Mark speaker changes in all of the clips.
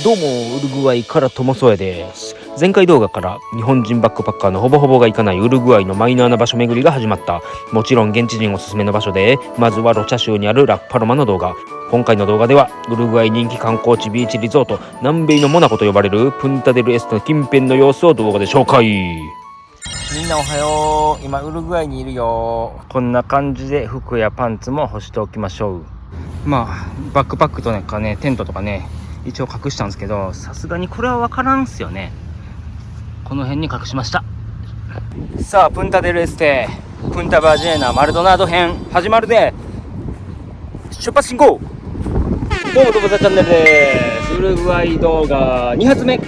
Speaker 1: どうもウルグアイからトモソーヤです。前回動画から日本人バックパッカーのほぼほぼが行かないウルグアイのマイナーな場所巡りが始まった。もちろん現地人おすすめの場所で、まずはロチャ州にあるラ・パルマの動画。今回の動画ではウルグアイ人気観光地ビーチリゾート南米のモナコと呼ばれるプンタデルエステの近辺の様子を動画で紹介。みんなおはよう。今ウルグアイにいるよ。こんな感じで服やパンツも干しておきましょう。バックパックとかね、テントとかね一応隠したんですけど、さすがにこれは分からんすよね。この辺に隠しました。さあプンタデルエステプンタバジェーナマルドナド編始まるで。出発進行。どうもトモサチャンネルです。ウルグアイ動画2発目ピ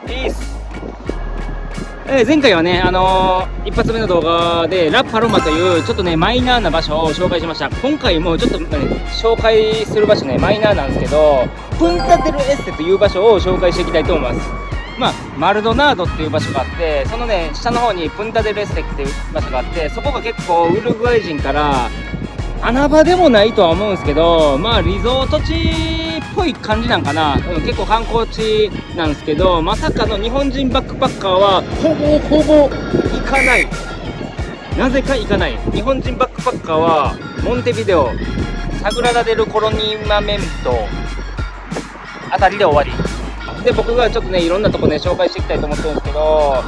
Speaker 1: ース。前回はね、一発目の動画でラ・パロマというちょっとねマイナーな場所を紹介しました。今回もちょっと、紹介する場所ねマイナーなんですけど、プンタデルエステという場所を紹介していきたいと思います。マルドナードっていう場所があって、そのね下の方にプンタデルエステっていう場所があって、そこが結構ウルグアイ人から穴場でもないとは思うんですけど、リゾート地っぽい感じなんかな、結構観光地なんですけど、まさかの日本人バックパッカーはほぼ行かない。なぜか行かない。日本人バックパッカーはモンテビデオ、サグラダ・デル・コロニマメントあたりで終わりで、僕がちょっとねいろんなとこね紹介していきたいと思ってるんですけど、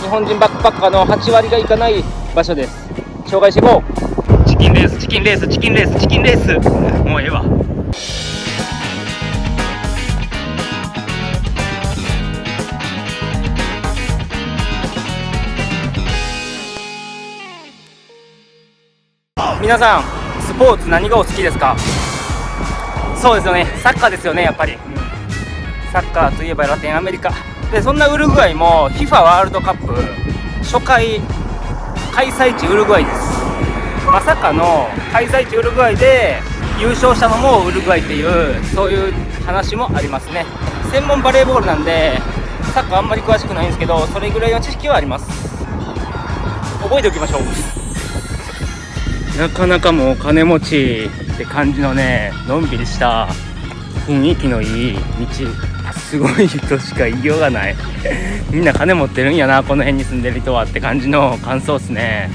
Speaker 1: 日本人バックパッカーの8割が行かない場所です。紹介していこう。チキンレースもうええわ。皆さんスポーツ何がお好きですか？そうですよね、サッカーですよね。やっぱり、サッカーといえばラテンアメリカで、そんなウルグアイも FIFA ワールドカップ初回開催地ウルグアイです。まさかの開催地ウルグアイで優勝したのもウルグアイっていう、そういう話もありますね。専門バレーボールなんでサッカーあんまり詳しくないんですけど、それぐらいの知識はあります。覚えておきましょう。なかなかもう金持ちって感じのね、のんびりした雰囲気のいい道、すごい人しか言いようがないみんな金持ってるんやな、この辺に住んでる人はって感じの感想ですね。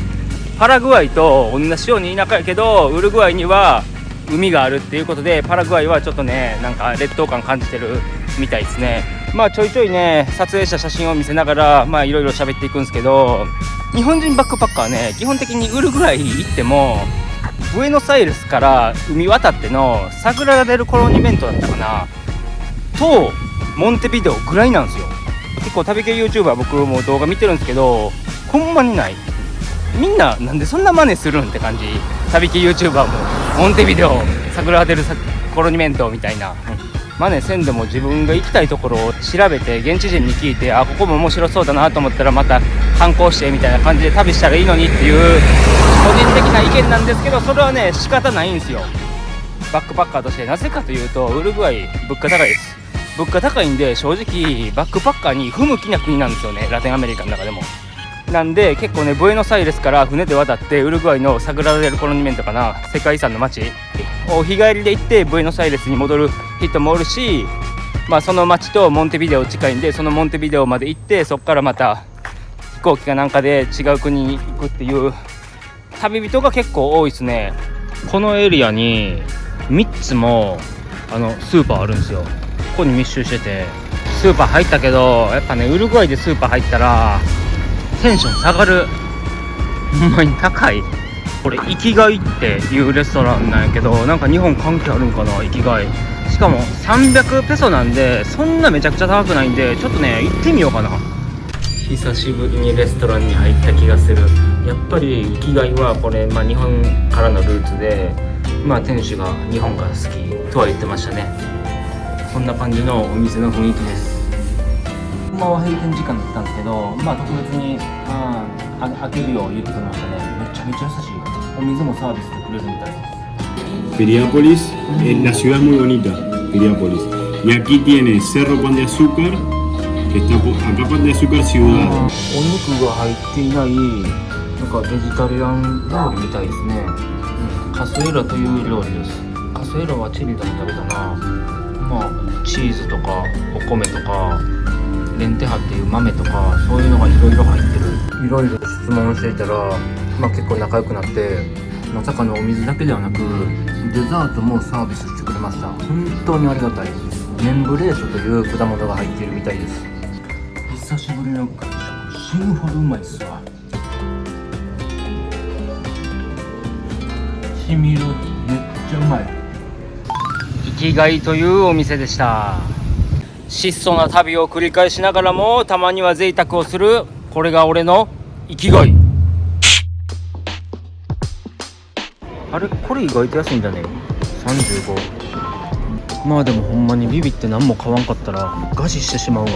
Speaker 1: パラグアイと同じように田舎やけど、ウルグアイには海があるっていうことで、パラグアイはちょっとねなんか劣等感感じてるみたいですね。ちょいちょいね撮影した写真を見せながらいろいろ喋っていくんですけど、日本人バックパッカーね基本的にウルグアイ行ってもブエノスアイレスから海渡ってのサグラダ・デル・コロニメントだったかなとモンテビデオぐらいなんですよ。結構旅系 YouTuber 僕も動画見てるんですけど、ほんまにない。みんななんでそんな真似するんって感じ。旅系 YouTuber もモンテビデオ、サグラダ・デル・コロニメントみたいな真似せんでも、自分が行きたいところを調べて現地人に聞いて、ここも面白そうだなと思ったらまた観光してみたいな感じで旅したらいいのにっていう個人的な意見なんですけど、それはね仕方ないんですよ。バックパッカーとして。なぜかというとウルグアイ物価高いです。物価高いんで、正直バックパッカーに不向きな国なんですよね、ラテンアメリカの中でも。なんで結構ねブエノスアイレスから船で渡ってウルグアイのサグラダ・デル・コロニメントかな、世界遺産の街を日帰りで行ってブエノスアイレスに戻る人もおるし、その街とモンテビデオ近いんで、そのモンテビデオまで行ってそこからまた飛行機かなんかで違う国に行くっていう旅人が結構多いですね。このエリアに3つもスーパーあるんですよ。ここに密集してて、スーパー入ったけどやっぱねウルグアイでスーパー入ったらテンション下がる。ほんまに高い。これ生きがいっていうレストランなんやけど、なんか日本関係あるんかな、生きがい。しかも300ペソなんで、そんなめちゃくちゃ高くないんで、ちょっとね行ってみようかな。久しぶりにレストランに入った気がする。やっぱり生きがいはこれ、日本からのルーツで、店主が日本が好きとは言ってましたね。こんな感じのお店の雰囲気です。は閉店時間だったんですけど、特別に開けるよう言ってくれましたね。めちゃめちゃ優しい。お水もサービスでくれるみたいです。
Speaker 2: Piriápolis, la ciudad es muy bonita, Piriápolis. Y aquí tiene Cerro Pan de Azúcar, que está acá Pan de Azúcar ciudad.
Speaker 1: お肉が入っていないなんかベジタリアン料理みたいですね。カスエラという料理です。カスエラはチリでも食べたな。チーズとかお米とかレンテハっていう豆とかそういうのがいろいろ入ってる。いろいろ質問していたら、結構仲良くなって、まさかのお水だけではなくデザートもサービスしてくれました。本当にありがたい。メンブレーショという果物が入っているみたいです。久しぶりの外食、死ぬほどうまいっすわ。しみる、めっちゃうまい。生きがいというお店でした。質素な旅を繰り返しながらもたまには贅沢をする、これが俺の生きがい。あれ、これ意外と安いんだね。35。でもほんまにビビって何も買わんかったら餓死してしまうわ。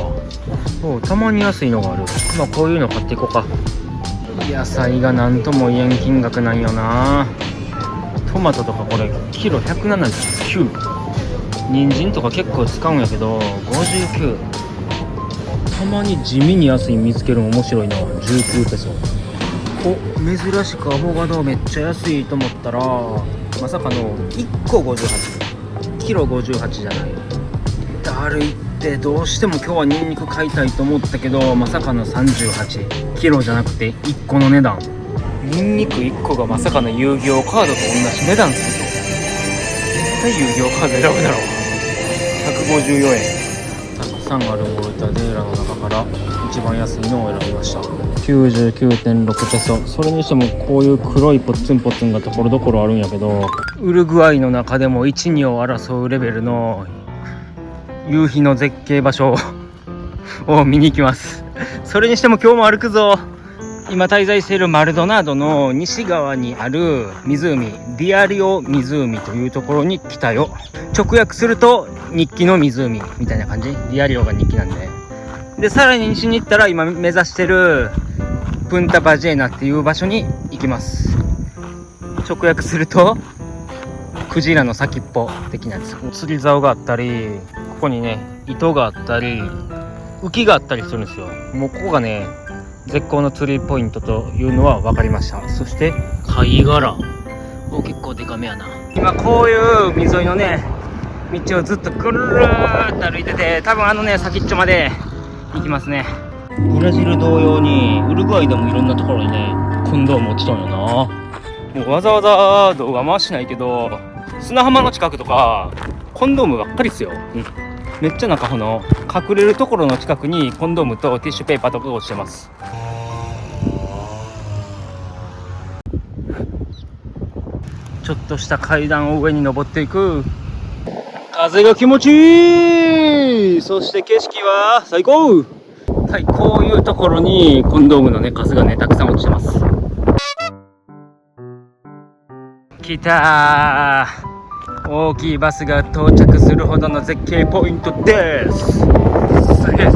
Speaker 1: たまに安いのがある。こういうの買っていこうか。野菜が何とも言えん金額なんよな。トマトとかこれキロ179。人参とか結構使うんやけど59。たまに地味に安い見つけるの面白いな。19ペソ。珍しくアボカドめっちゃ安いと思ったらまさかの1個58。キロ58じゃない。だるいって。どうしても今日はニンニク買いたいと思ったけどまさかの38。キロじゃなくて1個の値段。ニンニク1個がまさかの遊戯王カードと同じ値段すると絶対遊戯王カード選ぶだろう。154円。たくさんあるモルタデーラの中から一番安いのを選びました。99.6 ペソ。それにしてもこういう黒いポツンポツンがところどころあるんやけど、ウルグアイの中でも 1,2 を争うレベルの夕日の絶景場所を見に行きます。それにしても今日も歩くぞ。今滞在しているマルドナドの西側にある湖、ディアリオ湖というところに来たよ。直訳すると日記の湖みたいな感じ。ディアリオが日記なんで、さらに西に行ったら今目指してるプンタバジェーナっていう場所に行きます。直訳するとクジラの先っぽ的なやつ。釣り竿があったり、ここにね糸があったり浮きがあったりするんですよ。もうここがね絶好の釣りポイントというのは分かりました。そして貝殻、結構デカめやな。今こういう海沿いのね道をずっとぐるーっと歩いてて、多分先っちょまで行きますね。ブラジル同様にウルグアイでもいろんなところにねコンドーム落ちとんよな。もうわざわざ動画回しないけど砂浜の近くとかコンドームばっかりっすよ。めっちゃ中の隠れるところの近くにコンドームとティッシュペーパーとか落ちてます。ちょっとした階段を上に登っていく。風が気持ちいい。そして景色は最高。はい、こういうところにコンドームのね数がねたくさん落ちてます。来たー。大きいバスが到着するほどの絶景ポイントです。すげえ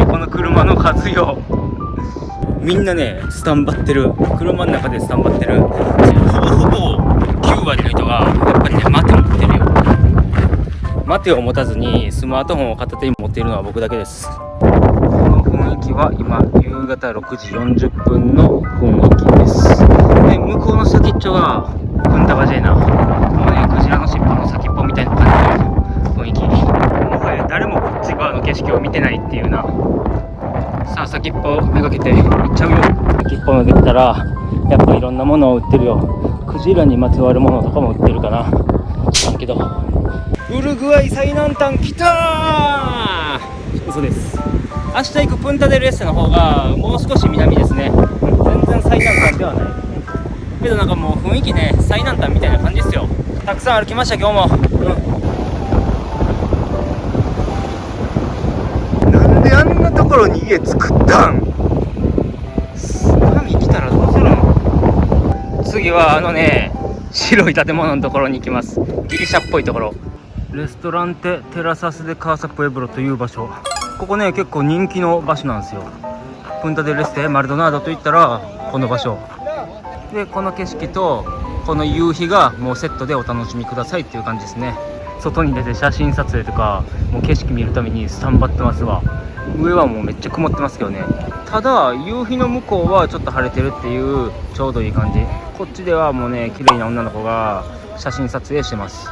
Speaker 1: この車の数よ。みんなねスタンバってる。車の中でスタンバってる。ほぼ9割の人がやっぱりね待てを持ってるよ。待てを持たずにスマートフォンを片手に持っているのは僕だけです。この雰囲気は今夕方6時40分の雰囲気です。で向こうの先っちょがプンタバジェーナ。もうねクジラの尻尾の先っぽみたいな感じの雰囲気。もはや誰もこっち側の景色を見てないっていうな。さあ先っぽめがけて行っちゃうよ。先っぽまで来たらやっぱいろんなものを売ってるよ。クジラにまつわるものとかも売ってるかな。知らんけど。ウルグアイ最南端来たー。嘘です。明日行くプンタデルエステの方がもう少し南ですね。全然最南端ではないけど、なんかもう雰囲気ね最南端みたいな感じですよ。たくさん歩きました今日も。なんであんなところに家作ったん。津波来たらどうするの。次は白い建物のところに行きます。ギリシャっぽいところ。レストランテテラサスデカーサプエブロという場所。ここね結構人気の場所なんですよ。プンタデルエステマルドナードといったらこの場所で、この景色とこの夕日がもうセットでお楽しみくださいっていう感じですね。外に出て写真撮影とかもう景色見るためにスタンバってますわ。上はもうめっちゃ曇ってますけどね。ただ夕日の向こうはちょっと晴れてるっていうちょうどいい感じ。こっちではもうね綺麗な女の子が写真撮影してます。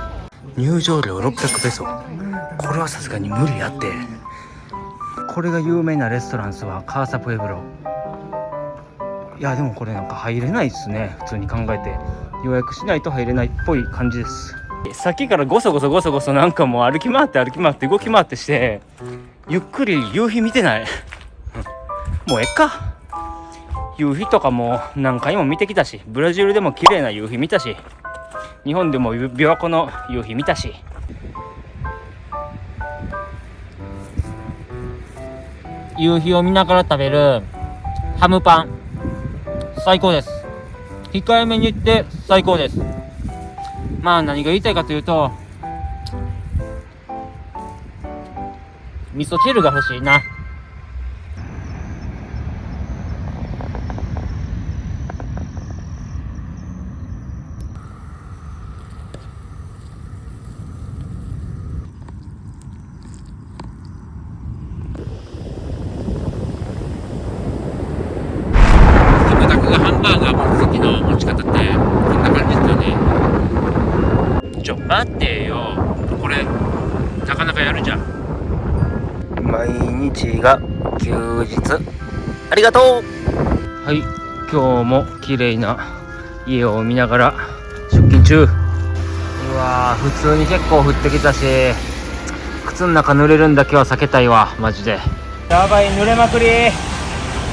Speaker 1: 入場料600ペソ。これはさすがに無理やって。これが有名なレストランスはカーサプエブロ。いやでもこれなんか入れないっすね、普通に考えて。予約しないと入れないっぽい感じです。さっきからゴソゴソなんかもう歩き回って動き回ってして、ゆっくり夕日見てないもうえっか。夕日とかも何回も見てきたし、ブラジルでも綺麗な夕日見たし、日本でも琵琶湖の夕日見たし。夕日を見ながら食べるハムパン最高です。控えめに言って最高です。まあ何が言いたいかというと、味噌汁が欲しいな。ハンバーガー持つ時の持ち方ってこんな感じですよね。待ってよ、これなかなかやるじゃん。毎日が休日、ありがとう。はい、今日も綺麗な家を見ながら出勤中。うわー、普通に結構降ってきたし、靴の中濡れるんだけは避けたいわ、マジで。やばい、濡れまくり。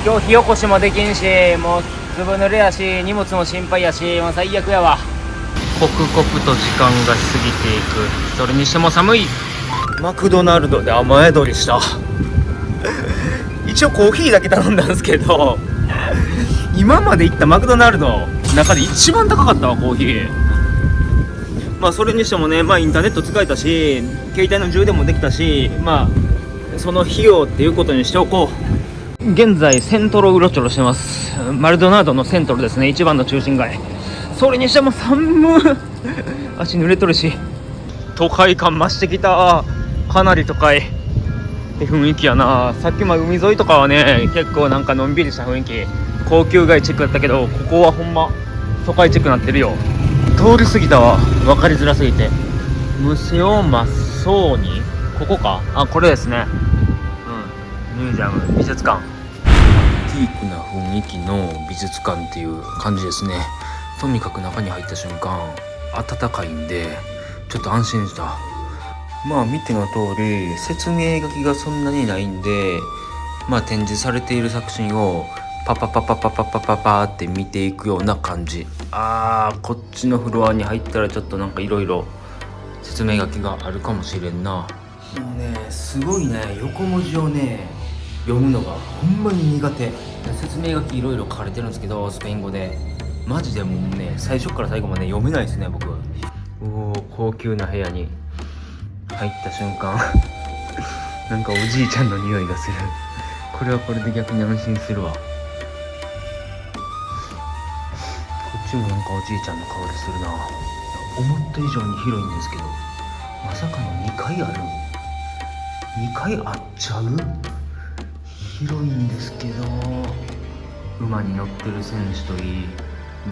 Speaker 1: 今日火起こしもできんし、もうずぶ濡れやし、荷物も心配やし、もう最悪やわ。刻々と時間が過ぎていく。それにしても寒い。マクドナルドで雨宿りした一応コーヒーだけ頼んだんですけど、今まで行ったマクドナルドの中で一番高かったわ、コーヒー。まあそれにしてもね、まあインターネット使えたし、携帯の充電もできたし、まあその費用っていうことにしておこう。現在セントロうろちょろしてます。マルドナードのセントロですね、一番の中心街。それにしても寒い足濡れとるし、都会感増してきた。かなり都会って雰囲気やな。さっきまで海沿いとかはね、結構なんかのんびりした雰囲気、高級街チックだったけど、ここはほんま都会チックなってるよ。通り過ぎたわ、分かりづらすぎて。ムセオマソーニ、ここか。あ、これですね。ミュージアム、美術館。アンティークな雰囲気の美術館っていう感じですね。とにかく中に入った瞬間暖かいんでちょっと安心した。まあ見ての通り説明書きがそんなにないんで、まあ展示されている作品をパパパパパパパパパって見ていくような感じ。こっちのフロアに入ったらちょっとなんかいろいろ説明書きがあるかもしれんな。もうね、すごいね、横文字をね読むのがほんまに苦手。説明書きいろいろ書かれてるんですけど、スペイン語でマジでもうね、最初から最後まで読めないですね、僕。高級な部屋に入った瞬間なんかおじいちゃんの匂いがする。これはこれで逆に安心するわ。こっちもなんかおじいちゃんの香りするな。思った以上に広いんですけど、まさかの2階ある。2階あっちゃう。広いんですけど、馬に乗ってる選手といい、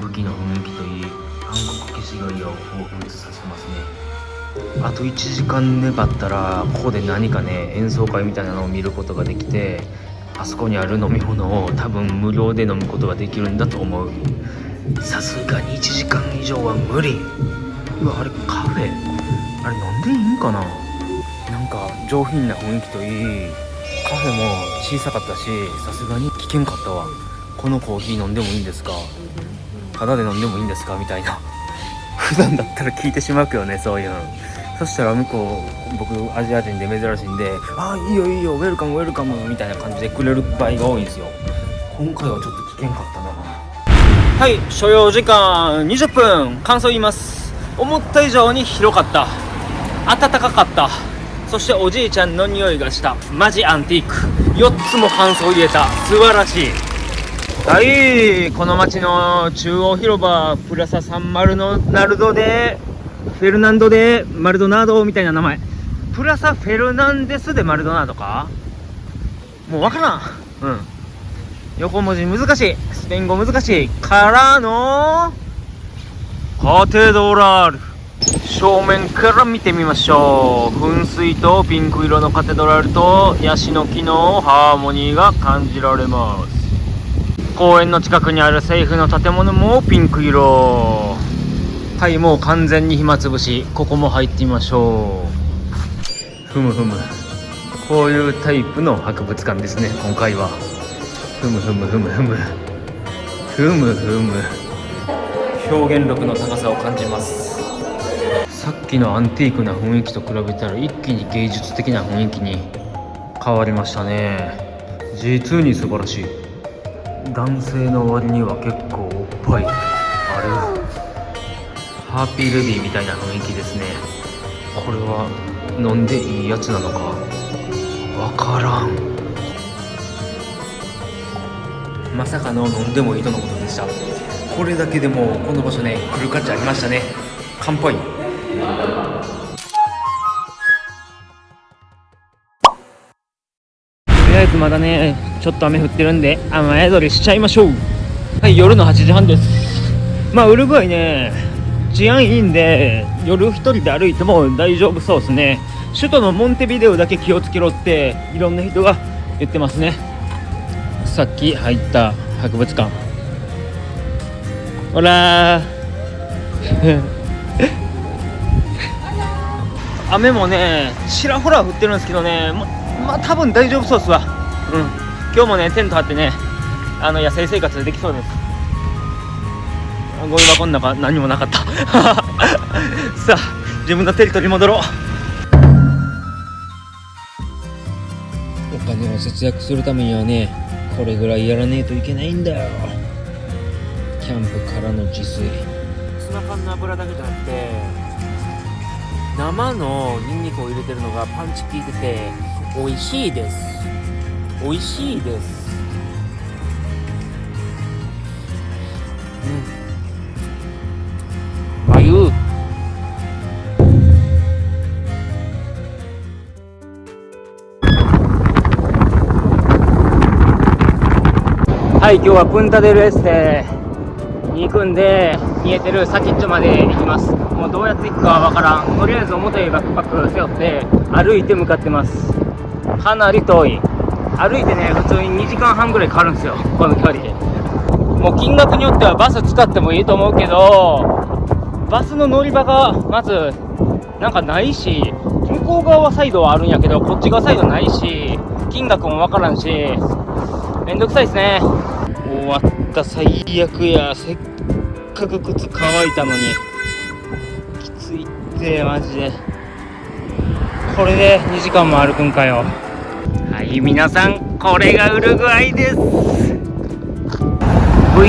Speaker 1: 武器の雰囲気といい、韓国消しゴイを彷彿させますね。あと1時間粘ったらここで何かね、演奏会みたいなのを見ることができて、あそこにある飲み物を多分無料で飲むことができるんだと思う。さすがに1時間以上は無理。うわ、あれカフェ、あれ飲んでいいんかな。なんか上品な雰囲気といい、カフェも小さかったし、さすがに危険かったわ。このコーヒー飲んでもいいんですか、タダで飲んでもいいんですかみたいな普段だったら聞いてしまうけどね、そういうの。そしたら向こう、僕アジア人で珍しいんで、いいよいいよ、ウェルカムウェルカムみたいな感じでくれる場合が多いんですよ。今回はちょっと危険かったな。はい、所要時間20分。感想言います。思った以上に広かった、暖かかった、そしておじいちゃんの匂いがした。マジアンティーク。4つも感想言えた。素晴らしい。はい、この街の中央広場、プラササンマルナルドでフェルナンドでマルドナードみたいな名前。プラサフェルナンデスでマルドナードか、もうわからん。横文字難しい、スペイン語難しいからのカテドラル正面から見てみましょう。噴水とピンク色のカテドラルとヤシの木のハーモニーが感じられます。公園の近くにある政府の建物もピンク色。はい、もう完全に暇つぶし。ここも入ってみましょう。ふむふむ、こういうタイプの博物館ですね、今回は。ふむふむふむふむふむふむ、表現力の高さを感じます。さっきのアンティークな雰囲気と比べたら一気に芸術的な雰囲気に変わりましたね。実に素晴らしい。男性の割には結構おっぱいある。ハッピーレディーみたいな雰囲気ですね。これは飲んでいいやつなのかわからん。まさかの飲んでもいいとのことでした。これだけでもこの場所ね、来る価値ありましたね。乾杯。とりあえずまだね、ちょっと雨降ってるんで雨宿りしちゃいましょう。はい、夜の8時半です。まあウルグアイね、治安いいんで夜一人で歩いても大丈夫そうですね。首都のモンテビデオだけ気をつけろっていろんな人が言ってますね。さっき入った博物館、ほら雨もねちらほら降ってるんですけどね、まあ多分大丈夫そうですわ。今日もねテント張ってね野生生活できそうです。ゴミ箱の中何もなかったさあ自分のテリトリー戻ろう。お金を節約するためにはね、これぐらいやらねえといけないんだよ。キャンプからの自炊、ツナ缶の油だけじゃなくて生のニンニクを入れてるのがパンチ効いてて美味しいです。美味しいです。和牛はい、今日はプンタデルエステに行くんで、見えてる先っちょまで行きます。もうどうやって行くかはわからん。とりあえず重たいバックパック背負って歩いて向かってます。かなり遠い。歩いてね、普通に2時間半ぐらいかかるんですよ、この距離。もう金額によってはバス使ってもいいと思うけど、バスの乗り場がまずなんかないし、向こう側サイドはあるんやけどこっち側サイドないし、金額もわからんし、めんどくさいですね。終わった、最悪や。せっかく靴乾いたのにきついってマジで。これで2時間も歩くんかよ。はい、皆さん、これがウルグアイです。 V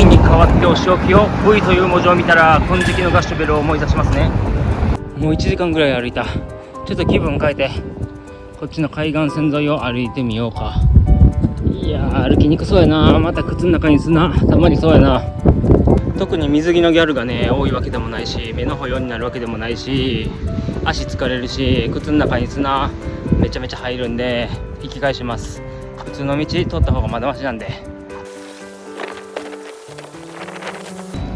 Speaker 1: に代わってお仕置きを V という文字を見たら金色のガッシュベルを思い出しますね。もう1時間ぐらい歩いた。ちょっと気分変えてこっちの海岸線沿いを歩いてみようか。いやー、歩きにくそうやな。また靴の中に砂たまりそうやな。特に水着のギャルがね多いわけでもないし、目の保養になるわけでもないし、足疲れるし、靴の中に砂めちゃめちゃ入るんで引き返します。普通の道通った方がまだましなんで。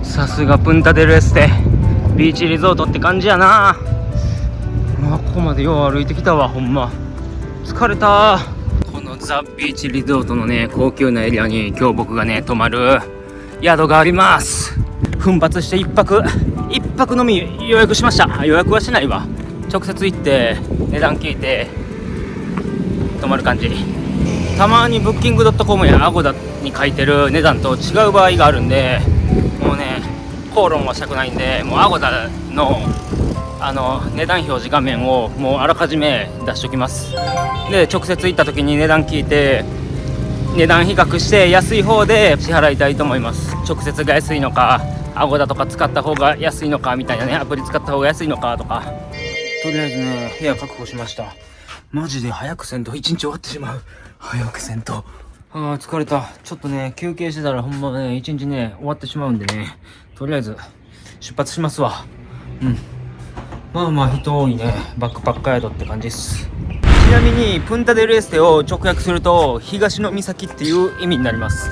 Speaker 1: さすがプンタデルエステビーチリゾートって感じやな。ここまでよう歩いてきたわ。ほんま疲れた。このザ・ビーチリゾートのね高級なエリアに今日僕がね泊まる宿があります。奮発して一泊のみ予約しました。予約はしないわ。直接行って値段聞いて泊まる感じ。たまにブッキング .com やアゴダに書いてる値段と違う場合があるんで、もうね口論はしたくないんで、もうアゴダの値段表示画面をもうあらかじめ出しときます。で直接行った時に値段聞いて値段比較して安い方で支払いたいと思います。直接が安いのか、アゴダとか使った方が安いのかみたいなね、アプリ使った方が安いのかとか。とりあえずね部屋確保しました。マジで早くせんと一日終わってしまう。早くせんと。疲れた。ちょっとね休憩してたらほんまね一日ね終わってしまうんでね、とりあえず出発しますわ。まあまあ人多いね。バックパッカー宿って感じです。ちなみにプンタデルエステを直訳すると東の岬っていう意味になります。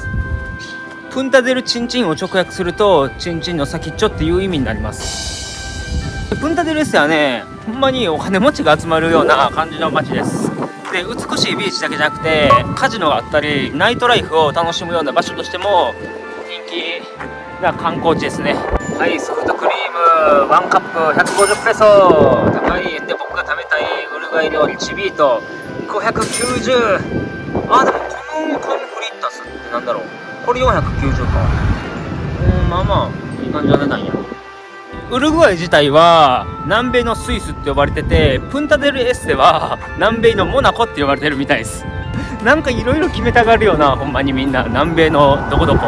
Speaker 1: プンタデルチンチンを直訳するとチンチンの先っちょっていう意味になります。プンタデルエステはね、ほんまにお金持ちが集まるような感じの街です。で、美しいビーチだけじゃなくてカジノがあったりナイトライフを楽しむような場所としても人気な観光地ですね。はい、ソフトクリーム1カップ150ペソ、高い円で僕が食べたいウルグアイ料理チビート590。あ、でもこのカンフリッタスってなんだろう、これ490か。まあまあいい感じの値段や。ウルグアイ自体は南米のスイスって呼ばれてて、プンタデルエステは南米のモナコって呼ばれてるみたいです。なんかいろいろ決めたがるよな、ほんまにみんな。南米のどこどこ、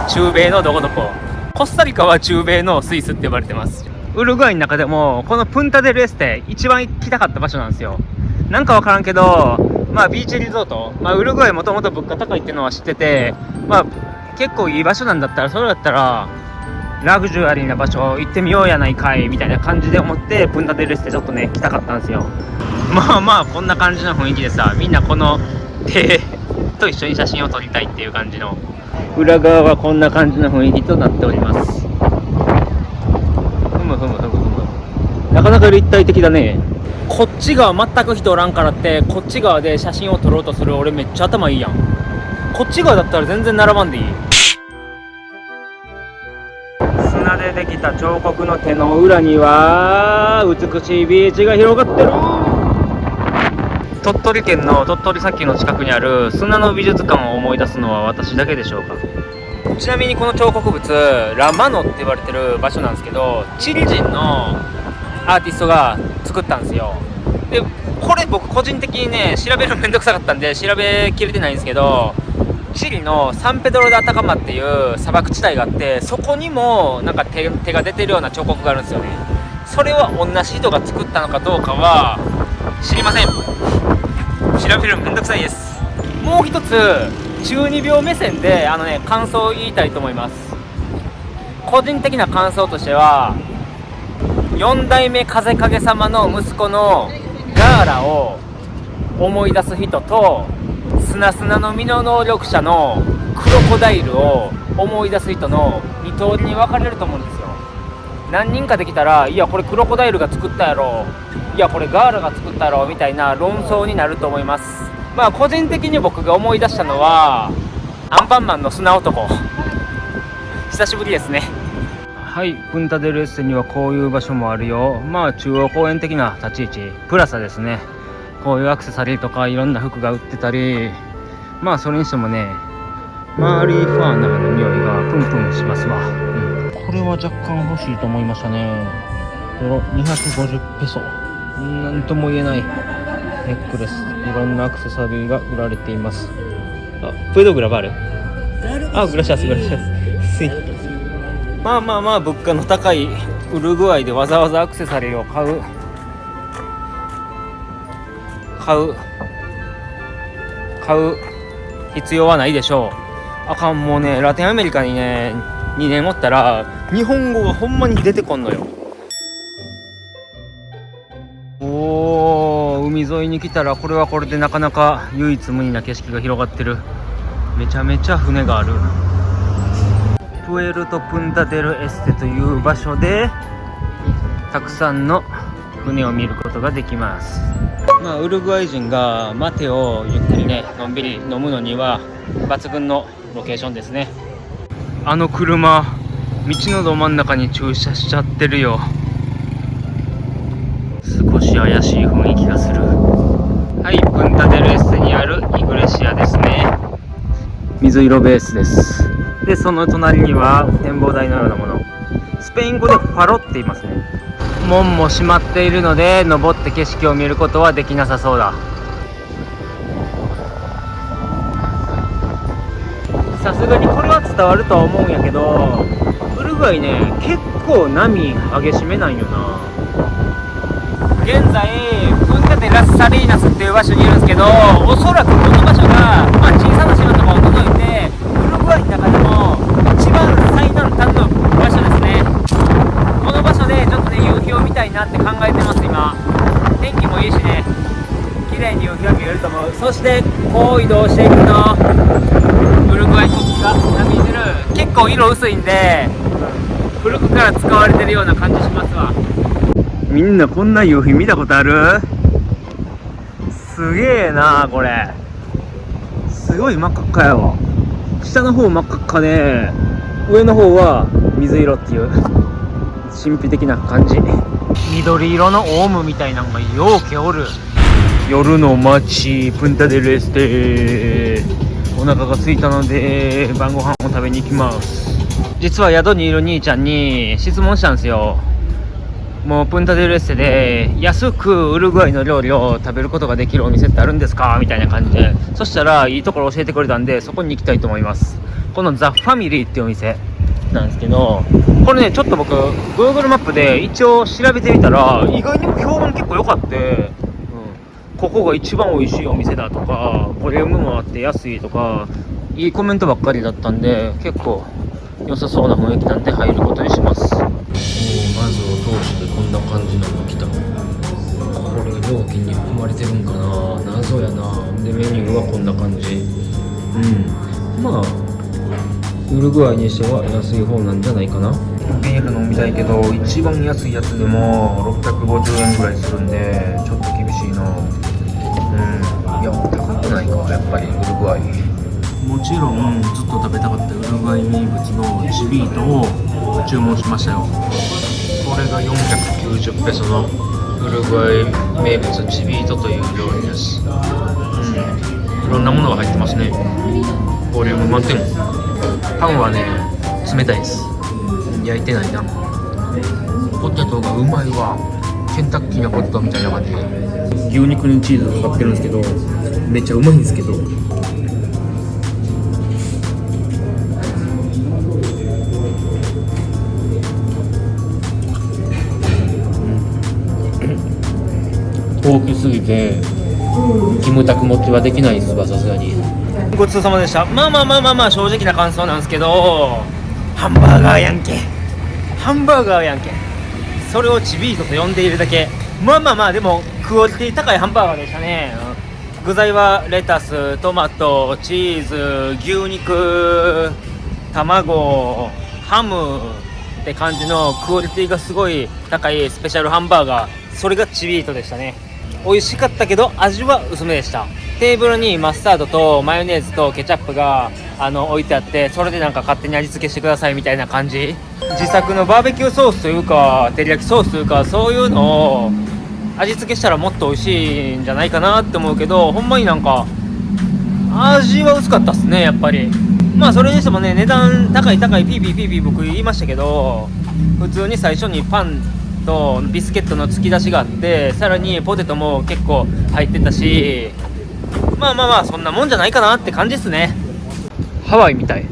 Speaker 1: 中米のどこどこ、コスタリカは中米のスイスって呼ばれてます。ウルグアイの中でもこのプンタデルエステ一番行きたかった場所なんですよ。なんかわからんけど、まあビーチリゾート、まあウルグアイもともと物価高いっていうのは知ってて、まあ結構いい場所なんだったら、それだったらラグジュアリーな場所行ってみようやないかいみたいな感じで思って、プンタデルエステちょっとね来たかったんですよ。まあまあこんな感じの雰囲気でさ、みんなこの手と一緒に写真を撮りたいっていう感じの。裏側はこんな感じの雰囲気となっております。なかなか立体的だね。こっち側全く人おらんからって、こっち側で写真を撮ろうとする俺めっちゃ頭いいやん。こっち側だったら全然並ばんでいい。砂でできた彫刻の手の裏には美しいビーチが広がってる。鳥取県の鳥取砂丘の近くにある砂の美術館を思い出すのは私だけでしょうか。ちなみにこの彫刻物ラマノって言われてる場所なんですけど、チリ人のアーティストが作ったんですよ。でこれ僕個人的にね調べるのめんどくさかったんで調べきれてないんですけど、チリのサンペドロ・デ・アタカマっていう砂漠地帯があって、そこにもなんか 手が出てるような彫刻があるんですよね。それは同じ人が作ったのかどうかは知りません。調べるのめんどくさいです。もう一つ中二病目線で感想を言いたいと思います。個人的な感想としては、4代目風影様の息子のガーラを思い出す人と、スナスナの実の能力者のクロコダイルを思い出す人の2通りに分かれると思うんですよ。何人かできたら、いやこれクロコダイルが作ったやろ、いやこれガーラが作ったやろみたいな論争になると思います。まあ個人的に僕が思い出したのはアンパンマンの砂男久しぶりですね。はい、プンタデルエステにはこういう場所もあるよ。まあ中央公園的な立ち位置、プラザですね。こういうアクセサリーとかいろんな服が売ってたり、まあそれにしてもね、マーリーファーナの匂いがプンプンしますわ、これは若干欲しいと思いましたね。250ペソ、なんとも言えないネックレス、いろんなアクセサリーが売られています。プエドグラバール、グラシアススイ。まあ物価の高いウルグアイでわざわざアクセサリーを買う必要はないでしょう。あかん、もうねラテンアメリカにね2年おったら日本語がほんまに出てこんのよ。海沿いに来たらこれはこれでなかなか唯一無二な景色が広がってる。めちゃめちゃ船がある。プエルト・プンタデルエステという場所でたくさんの船を見ることができます。まあウルグアイ人がマテをゆっくりねのんびり飲むのには抜群のロケーションですね。あの車道のど真ん中に駐車しちゃってるよ。少し怪しい雰囲気がする。はい、プンタデルエステにあるイグレシアですね。水色ベースです。でその隣には展望台のようなもの、スペイン語でファロって言いますね。門も閉まっているので登って景色を見ることはできなさそうだ。さすがにこれは伝わるとは思うんやけど、ウルグアイね結構波激しめなんよな。現在プンタデラスサリーナスっていう場所にいるんですけど、おそらくこの場所が、小さな島とかを除いてウルグアイの中でも一番最南端の場所ですね。この場所でちょっとね夕日を見たいなって考えてます。今天気もいいしね、綺麗に夕日が見えると思う。そしてこう移動していくとウルグアイ国旗が波出る。結構色薄いんで古くから使われてるような感じしますわ。みんなこんな夕日見たことある？すげえなこれ。すごい真っ赤っかやわ。下の方真っ赤っかで、上の方は水色っていう神秘的な感じ。緑色のオウムみたいなのがようけおる。夜の街プンタデルエステ。お腹が空いたので晩ご飯を食べに行きます。実は宿にいる兄ちゃんに質問したんですよ。もうプンタデルエステで安くウルグアイの料理を食べることができるお店ってあるんですかみたいな感じで、そしたらいいところ教えてくれたんで、そこに行きたいと思います。このザ・ファミリーっていうお店なんですけど、これねちょっと僕 Google マップで一応調べてみたら意外にも評判結構良かった、ここが一番美味しいお店だとか、ボリュームもあって安いとかいいコメントばっかりだったんで、結構良さそうな雰囲気なんで入ることにします。まずを通してこんな感じのが来た。これ料金に含まれてるんかな、謎やな。でメニューはこんな感じ。まあウルグアイにしては安い方なんじゃないかな。ビール飲みたいけど一番安いやつでも650円ぐらいするんでちょっと厳しいな。いや高くないかやっぱりウルグアイ。もちろんずっと食べたかったウルグアイ名物のチビートを注文しましたよ。これが490ペソのウルグアイ名物チビートという料理です。いろんなものが入ってますね。ボリューム満点。パンはね冷たいです。焼いてないな。ポテトがうまいわ。ケンタッキーのポテトみたいな感じで牛肉にチーズがかかってるんですけどめっちゃうまいんですけど、大きすぎてキムタク持ちはできないですわ、さすがに。ごちそうさまでした。まあ正直な感想なんですけど、ハンバーガーやんけ。それをチビートと呼んでいるだけ。まあでもクオリティ高いハンバーガーでしたね。具材はレタス、トマト、チーズ、牛肉、卵、ハムって感じのクオリティがすごい高いスペシャルハンバーガー、それがチビートでしたね。美味しかったけど味は薄めでした。テーブルにマスタードとマヨネーズとケチャップが置いてあって、それでなんか勝手に味付けしてくださいみたいな感じ。自作のバーベキューソースというか照り焼きソースというか、そういうのを味付けしたらもっと美味しいんじゃないかなって思うけど、ほんまになんか味は薄かったっすね、やっぱり。まあそれにしてもね、値段高いピー僕言いましたけど、普通に最初にパンとビスケットの突き出しがあって、さらにポテトも結構入ってたし、まあそんなもんじゃないかなって感じですね。ハワイみたい。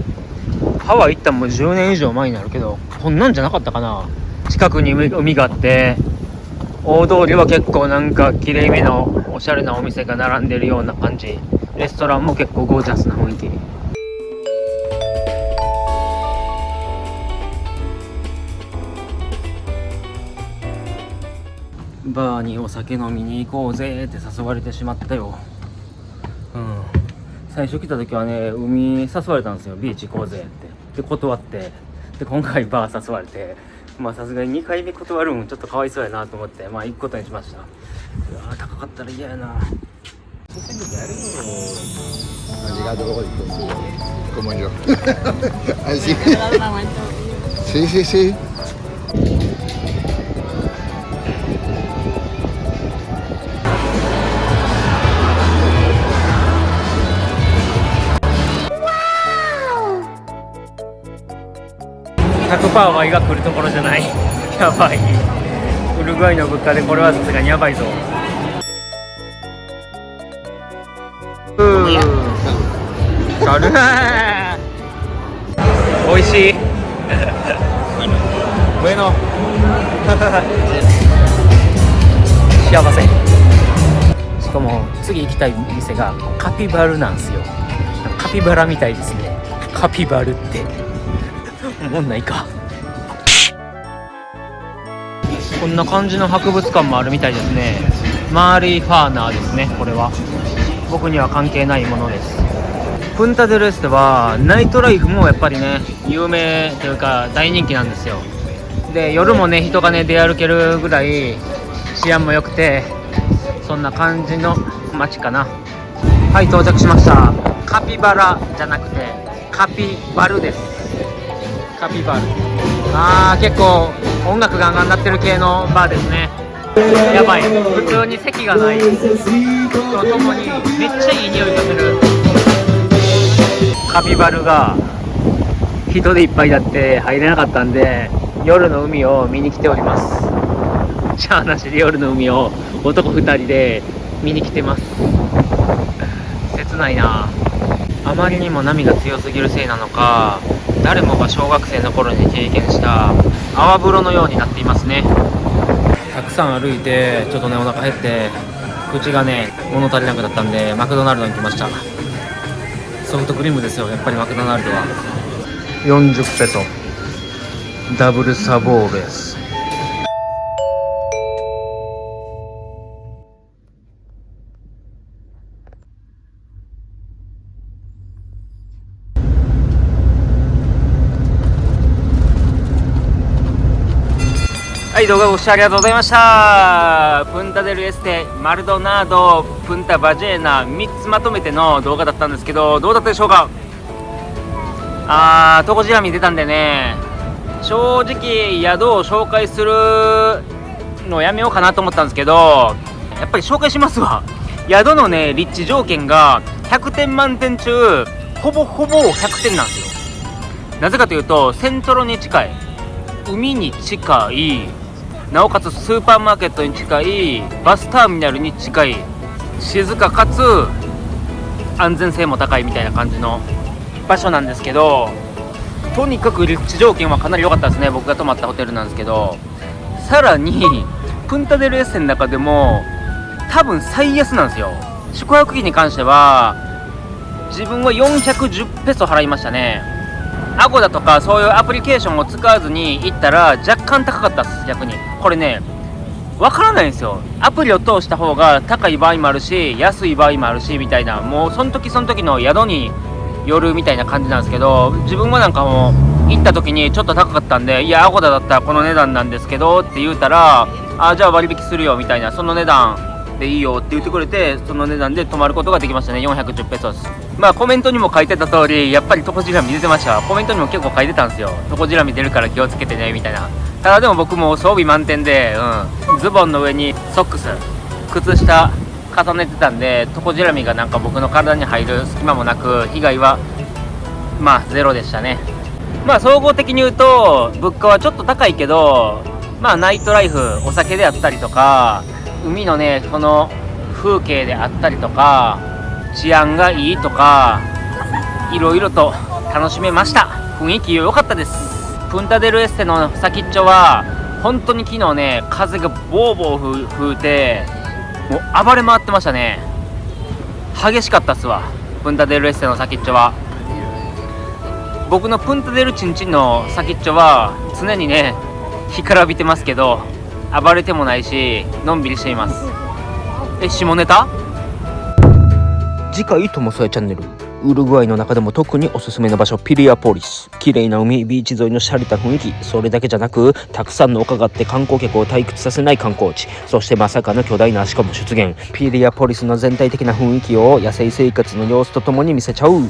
Speaker 1: ハワイ行ったのも10年以上前になるけど、こんなんじゃなかったかな。近くに海があって、大通りは結構なんか綺麗めのおしゃれなお店が並んでるような感じ。レストランも結構ゴージャスな雰囲気。バーにお酒飲みに行こうぜって誘われてしまったよ。最初来た時はね、海誘われたんですよ。ビーチ行こうぜってで断って、で今回バー誘われて、まあさすがに2回目断るんちょっとかわいそうやなと思って、まあ行くことにしました。うわ高かったら嫌やな。
Speaker 3: Han llegado hoy, como yo. Así. Sí.
Speaker 1: 100% ワイが来るところじゃない。やばい。ウルグアイの物価でこれはさすがにやばいぞ。軽い。美味しい。上の幸せ。しかも次行きたい店がカピバルなんですよ。カピバラみたいですね。カピバルってもんないか。こんな感じの博物館もあるみたいですね。マーリーファーナーですね。これは僕には関係ないものです。プンタデルエステはナイトライフもやっぱりね有名というか大人気なんですよ。で夜もね人がね出歩けるぐらい治安も良くて、そんな感じの街かな。はい、到着しました。カピバラじゃなくてカピバルです。カピバル。結構音楽ガンガン鳴ってる系のバーですね。やばい、普通に席がないとともにめっちゃいい匂いがする。カピバルが人でいっぱいだって入れなかったんで、夜の海を見に来ております。しゃあなしで夜の海を男2人で見に来てます。切ないな。あまりにも波が強すぎるせいなのか、誰もが小学生の頃に経験した泡風呂のようになっていますね。たくさん歩いてちょっとねお腹減って口がね物足りなくなったんでマクドナルドに来ました。ソフトクリームですよ、やっぱりマクドナルドは。40ペソダブルサボーベス。はい、動画ご視聴ありがとうございました。プンタデルエステ、マルドナド、プンタバジェーナ3つまとめての動画だったんですけど、どうだったでしょうか。トコジラミ出たんでね、正直宿を紹介するのやめようかなと思ったんですけど、やっぱり紹介しますわ。宿のね立地条件が100点満点中ほぼほぼ100点なんですよ。なぜかというと、セントロに近い、海に近い、なおかつスーパーマーケットに近い、バスターミナルに近い、静かかつ安全性も高いみたいな感じの場所なんですけど、とにかく立地条件はかなり良かったですね。僕が泊まったホテルなんですけど、さらにプンタデルエステの中でも多分最安なんですよ。宿泊費に関しては自分は410ペソ払いましたね。アゴだとかそういうアプリケーションを使わずに行ったら若干高かったです。逆にこれねわからないんですよ。アプリを通した方が高い場合もあるし安い場合もあるしみたいな、もうその時その時の宿によるみたいな感じなんですけど、自分はなんかもう行った時にちょっと高かったんで、いやアゴダだったらこの値段なんですけどって言うたら、じゃあ割引するよみたいな、その値段でいいよって言ってくれて、その値段で泊まることができましたね。410ペソです。コメントにも書いてた通り、やっぱりトコジラミ出てました。コメントにも結構書いてたんですよ。トコジラミ出るから気をつけてねみたいな。ただでも僕も装備満点で、ズボンの上にソックス、靴下重ねてたんで、トコジラミがなんか僕の体に入る隙間もなく、被害はゼロでしたね。総合的に言うと物価はちょっと高いけど、ナイトライフ、お酒であったりとか、海のねこの風景であったりとか、治安がいいとか、いろいろと楽しめました。雰囲気良かったです。プンタデルエステの先っちょは本当に昨日ね風がボーボー吹いて、もう暴れ回ってましたね。激しかったっすわ。プンタデルエステの先っちょは。僕のプンタデルチンチンの先っちょは常にね干からびてますけど、暴れてもないしのんびりしています。下ネタ？次回トモソヤチャンネル。ウルグアイの中でも特におすすめの場所、ピリアポリス。綺麗な海、ビーチ沿いの洒落た雰囲気。それだけじゃなく、たくさんの丘があって観光客を退屈させない観光地。そしてまさかの巨大なアシカも出現。ピリアポリスの全体的な雰囲気を野生生活の様子とともに見せちゃう。